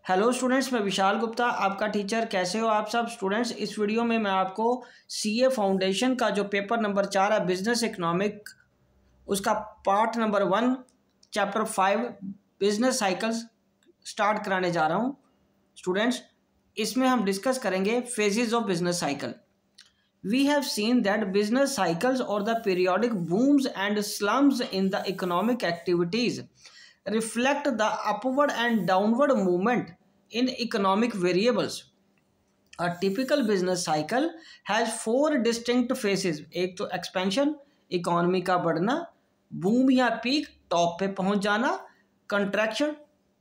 Hello students, मैं विशाल गुप्ता आपका teacher. कैसे हो आप सब स्टूडेंट्स। इस वीडियो में मैं आपको सीए फाउंडेशन का जो पेपर नंबर 4 है बिजनेस इकोनॉमिक, उसका part number 1 chapter 5 business cycles start कराने जा रहा हूं स्टूडेंट्स। इसमें हम डिस्कस करेंगे phases of business cycle. We have seen that business cycles और the periodic booms and slumps in the economic activities reflect the upward and downward movement in economic variables. A typical business cycle has 4 distinct phases. एक तो expansion, economy का बढ़ना, boom या peak, top पे पहुंच जाना, contraction,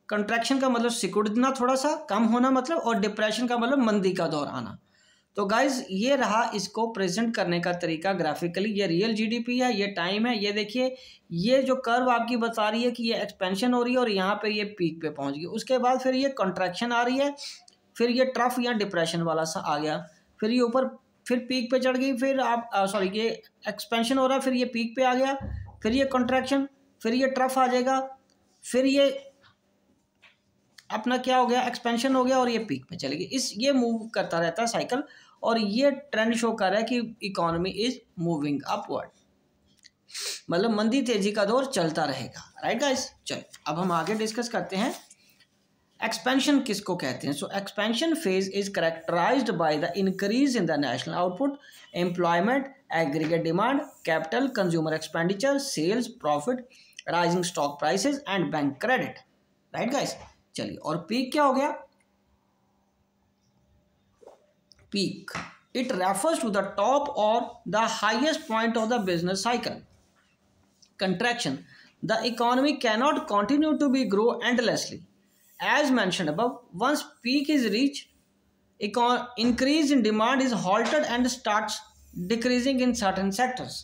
contraction का मतलब सिकुड़ना, थोड़ा सा कम होना मतलब, और डिप्रेशन का मतलब मंदी का दौर आना। तो गाइज ये रहा इसको प्रेजेंट करने का तरीका ग्राफिकली। ये रियल जीडीपी है, ये टाइम है। ये देखिए, ये जो कर्व आपकी बता रही है कि ये एक्सपेंशन हो रही है और यहाँ पे ये पीक पे पहुंच गई। उसके बाद फिर ये कंट्रैक्शन आ रही है, फिर ये ट्रफ या डिप्रेशन वाला सा आ गया, फिर ये ऊपर फिर पीक पे चढ़ गई, फिर आप सॉरी ये एक्सपेंशन हो रहा है, फिर ये पीक पे आ गया, फिर ये कंट्रैक्शन, फिर ये ट्रफ आ जाएगा, फिर ये अपना क्या हो गया, एक्सपेंशन हो गया और ये पीक पे चलेगी। ये मूव करता रहता है साइकिल, और ये ट्रेंड शो कर रहा है कि इकोनॉमी इज मूविंग अपवर्ड, मतलब मंदी तेजी का दौर चलता रहेगा। राइट गाइस, चलो अब हम आगे डिस्कस करते हैं एक्सपेंशन किसको कहते हैं। So expansion phase is characterised by the increase in the national output, employment, aggregate demand, capital, consumer expenditure, sales, profit, rising stock prices and bank credit. Right guys, चलिए, और पीक क्या हो गया। Peak. It refers to the top or the highest point of the business cycle. Contraction. The economy cannot continue to be grow endlessly. As mentioned above, once peak is reached, increase in demand is halted and starts decreasing in certain sectors.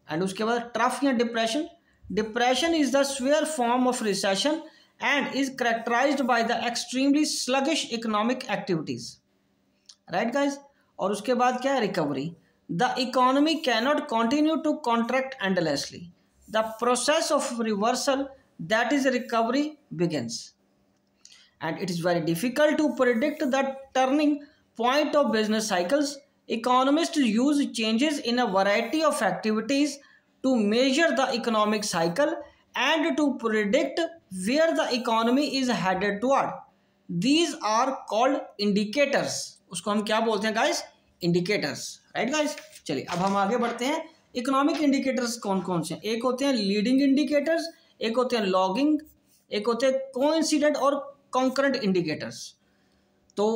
And उसके बाद trough या depression. Depression is the severe form of recession and is characterized by the extremely sluggish economic activities. Right guys, और उसके बाद क्या है, recovery. The economy cannot continue to contract endlessly, the process of reversal that is recovery begins, and it is very difficult to predict the turning point of business cycles. Economists use changes in a variety of activities to measure the economic cycle and to predict where the economy is headed toward. These are called indicators. उसको हम क्या बोलते हैं guys, indicators. Right guys, चलिए अब हम आगे बढ़ते हैं। इकोनॉमिक इंडिकेटर्स कौन कौन से हैं। एक होते हैं लीडिंग इंडिकेटर्स, एक होते हैं लॉगिंग, एक होते हैं कोइंसिडेंट और कॉन्करेंट इंडिकेटर्स। तो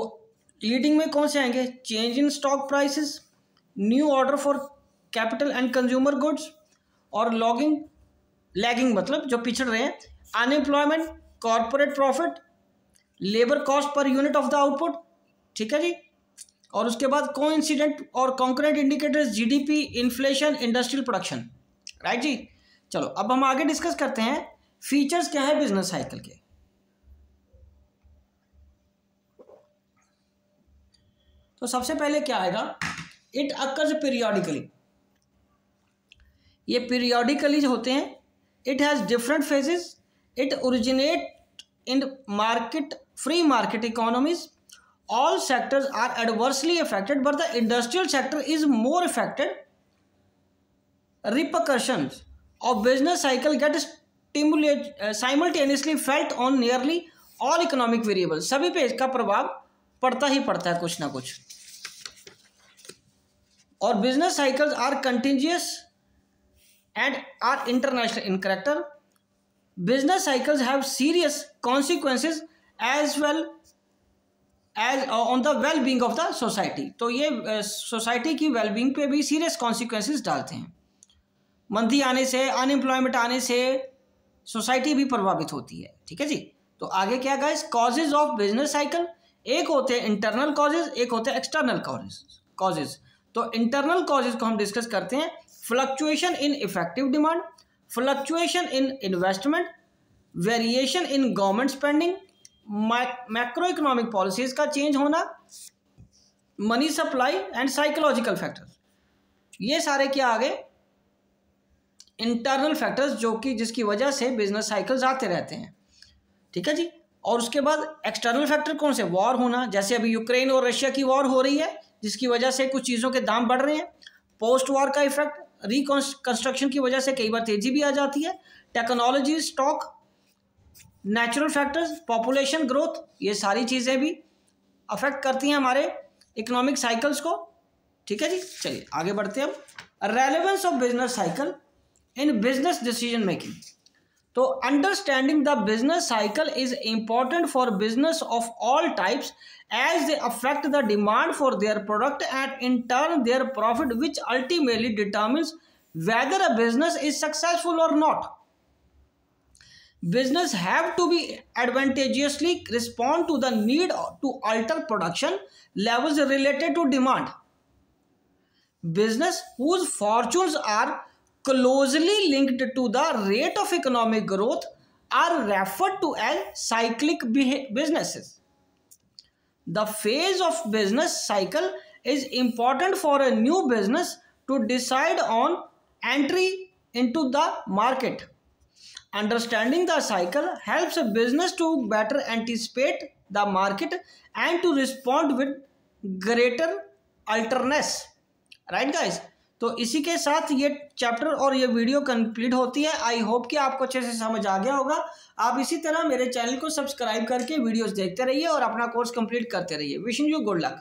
लीडिंग में कौन से आएंगे, change in stock prices, new order for capital and consumer goods, और लॉगिंग लैगिंग मतलब जो पिछड़ रहे हैं, unemployment, corporate profit, labour cost per unit of the output. ठीक है जी, और उसके बाद कोइंसिडेंट और concurrent indicators, GDP, inflation, industrial production. Right जी, चलो अब हम आगे डिस्कस करते हैं फीचर्स क्या है बिजनेस साइकिल के। तो सबसे पहले क्या आएगा, इट अकर्स पीरियोडिकली। ये पीरियोडिकली होते हैं। It has different phases. It originate in market, free market economies. All sectors are adversely affected, but the industrial sector is more affected. Repercussions of business cycle get simultaneously felt on nearly all economic variables. सभी पे इसका प्रभाव पड़ता ही पड़ता है कुछ ना कुछ। और business cycles are contagious and are international in character. Business cycles have serious consequences as well as on the well being of the society. तो ये सोसाइटी की वेल बींग पे भी सीरियस कॉन्सिक्वेंसेस डालते हैं। मंदी आने से, अनएम्प्लॉयमेंट आने से सोसाइटी भी प्रभावित होती है। ठीक है जी, तो आगे क्या guys, causes of business cycle. एक होते हैं इंटरनल कॉजेज, एक होते हैं एक्सटर्नल कॉजेज। तो इंटरनल कॉजेज को हम डिस्कस करते हैं। Fluctuation in effective demand, fluctuation in investment, variation in government spending, macro economic policies का चेंज होना, money supply and psychological factors. ये सारे क्या आ गए, इंटरनल फैक्टर्स, जो कि जिसकी वजह से बिजनेस साइकिल्स आते रहते हैं। ठीक है जी, और उसके बाद एक्सटर्नल फैक्टर कौन से, वॉर होना, जैसे अभी यूक्रेन और रशिया की वॉर हो रही है जिसकी वजह से कुछ चीज़ों के दाम बढ़ रहे हैं। पोस्ट वॉर का इफेक्ट, रिकंस्ट्रक्शन की वजह से कई बार तेजी भी आ जाती है। Technology, stock, natural factors, population growth, ये सारी चीज़ें भी अफेक्ट करती हैं हमारे इकोनॉमिक साइकिल्स को। ठीक है जी, चलिए आगे बढ़ते हैं हम। Relevance of business cycle in business decision making. तो understanding the business cycle is important for business of all types as they affect the demand for their product and in turn their profit which ultimately determines whether a business is successful और not. Business have to be advantageously respond to the need to alter production levels related to demand. Business whose fortunes are closely linked to the rate of economic growth are referred to as cyclic businesses. The phase of business cycle is important for a new business to decide on entry into the market. Understanding the cycle helps a business to better anticipate the market and to respond with greater alertness. Right guys, तो इसी के साथ ये chapter और ये video complete होती है। I hope कि आपको अच्छे से समझ आ गया होगा। आप इसी तरह मेरे चैनल को सब्सक्राइब करके वीडियोस देखते रहिए और अपना कोर्स कंप्लीट करते रहिए। Wishing you good luck.